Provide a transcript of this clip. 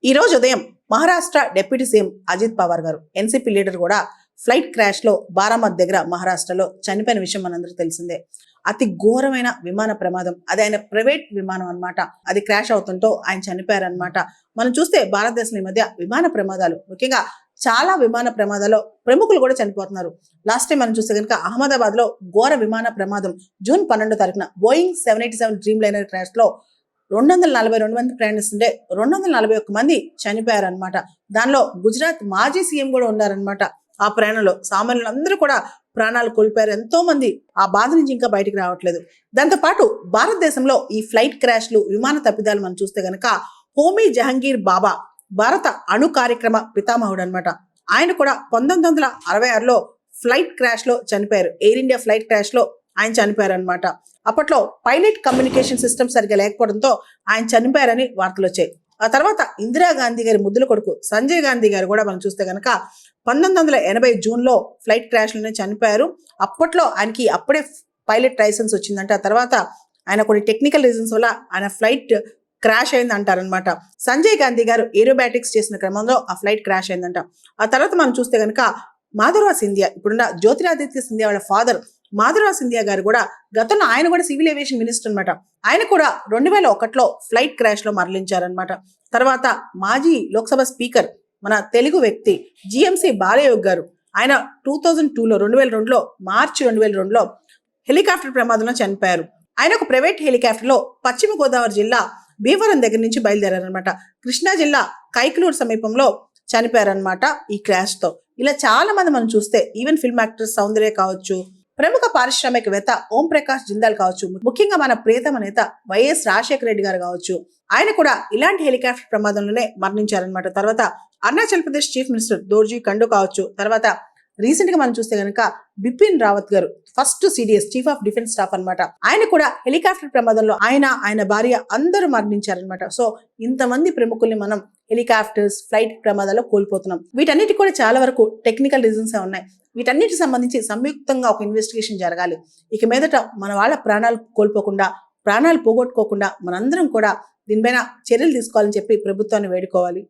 ఈ రోజు ఉదయం మహారాష్ట్ర డిప్యూటీ సీఎం అజిత్ పవార్ గారు ఎన్సీపీ లీడర్ కూడా ఫ్లైట్ క్రాష్ లో బారామత్ దగ్గర మహారాష్ట్రలో చనిపోయిన విషయం మనందరికీ తెలిసిందే. అతి ఘోరమైన విమాన ప్రమాదం. అది ఆయన ప్రైవేట్ విమానం అన్నమాట. అది క్రాష్ అవుతుంటో ఆయన చనిపోయారనమాట. మనం చూస్తే భారతదేశంలో ఈ మధ్య విమాన ప్రమాదాలు, ముఖ్యంగా చాలా విమాన ప్రమాదాల్లో ప్రముఖులు కూడా చనిపోతున్నారు. లాస్ట్ టైం మనం చూస్తే కనుక అహ్మదాబాద్ లో ఘోర విమాన ప్రమాదం జూన్ 12వ తారీఖున బోయింగ్ 787 డ్రీమ్ లైనర్ క్రాష్ లో 242 మంది ప్రయాణిస్తుంటే 241 మంది చనిపోయారనమాట. దానిలో గుజరాత్ మాజీ సీఎం కూడా ఉన్నారనమాట. ఆ ప్రయాణంలో సామాన్యులు అందరూ కూడా ప్రాణాలు కోల్పోయారు. ఎంతో మంది ఆ బాధ నుంచి ఇంకా బయటికి రావట్లేదు. దాంతో పాటు భారతదేశంలో ఈ ఫ్లైట్ క్రాష్లు, విమాన తప్పిదాలు మనం చూస్తే గనక హోమీ జహంగీర్ బాబా భారత అణు కార్యక్రమ పితామహుడు అనమాట. ఆయన కూడా 1966లో ఫ్లైట్ క్రాష్ లో చనిపోయారు. ఎయిర్ ఇండియా ఫ్లైట్ క్రాష్ లో ఆయన చనిపోయారు అనమాట. అప్పట్లో పైలట్ కమ్యూనికేషన్ సిస్టమ్ సరిగ్గా లేకపోవడంతో ఆయన చనిపోయారని వార్తలు వచ్చాయి. ఆ తర్వాత ఇందిరాగాంధీ గారి ముద్దుల కొడుకు సంజయ్ గాంధీ గారు కూడా మనం చూస్తే కనుక 1980 జూన్లో ఫ్లైట్ క్రాష్లోనే చనిపోయారు. అప్పట్లో ఆయనకి అప్పుడే పైలట్ లైసెన్స్ వచ్చిందంటే, ఆ తర్వాత ఆయన కొన్ని టెక్నికల్ రీజన్స్ వల్ల ఆయన ఫ్లైట్ క్రాష్ అయింది అంటారనమాట. సంజయ్ గాంధీ గారు ఏరోబాటిక్స్ చేసిన క్రమంలో ఆ ఫ్లైట్ క్రాష్ అయిందంట. ఆ తర్వాత మనం చూస్తే కనుక మాధవరావు సింధియా, ఇప్పుడున్న జ్యోతిరాదిత్య సింధియా వాళ్ళ ఫాదర్ మాధవరావు సింధియా గారు కూడా గతంలో ఆయన కూడా సివిల్ ఏవియేషన్ మినిస్టర్ అనమాట. ఆయన కూడా 2001లో ఫ్లైట్ క్రాష్ లో మరణించారనమాట. తర్వాత మాజీ లోక్సభ స్పీకర్, మన తెలుగు వ్యక్తి జిఎంసి బాలయోగ్ గారు, ఆయన 2002లో మార్చి 2002లో హెలికాప్టర్ ప్రమాదంలో చనిపోయారు. ఆయన ఒక ప్రైవేట్ హెలికాప్టర్ లో పశ్చిమ గోదావరి జిల్లా భీమవరం దగ్గర నుంచి బయలుదేరారనమాట. కృష్ణా జిల్లా కైకలూరు సమీపంలో చనిపోయారనమాట ఈ క్రాష్ తో. ఇలా చాలా మంది మనం చూస్తే, ఈవెన్ ఫిల్మ్ యాక్టర్ సౌందర్య కావచ్చు, ప్రముఖ పారిశ్రామికవేత్త ఓం ప్రకాష్ జిందాల్ కావచ్చు, ముఖ్యంగా మన ప్రియతమ నేత వైఎస్ రాజశేఖర రెడ్డి గారు కావచ్చు, ఆయన కూడా ఇలాంటి హెలికాప్టర్ ప్రమాదంలోనే మరణించారనమాట. తర్వాత అరుణాచల్ ప్రదేశ్ చీఫ్ మినిస్టర్ దోర్జీ కండు కావచ్చు, తర్వాత రీసెంట్ గా మనం చూస్తే కనుక బిపిన్ రావత్ గారు, first CDS chief of defence staff అనమాట, ఆయన కూడా హెలికాప్టర్ ప్రమాదంలో ఆయన భార్య అందరూ మరణించారనమాట. సో ఇంతమంది ప్రముఖుల్ని మనం హెలికాప్టర్స్, ఫ్లైట్ ప్రమాదాల్లో కోల్పోతున్నాం. వీటన్నిటి కూడా చాలా వరకు టెక్నికల్ రీజన్స్ ఉన్నాయి. వీటన్నిటికి సంబంధించి సంయుక్తంగా ఒక ఇన్వెస్టిగేషన్ జరగాలి. ఇక మీదట మన వాళ్ళ ప్రాణాలు కోల్పోకుండా, ప్రాణాలు పోగొట్టుకోకుండా మనందరం కూడా దీనిపైన చర్యలు తీసుకోవాలని చెప్పి ప్రభుత్వాన్ని వేడుకోవాలి.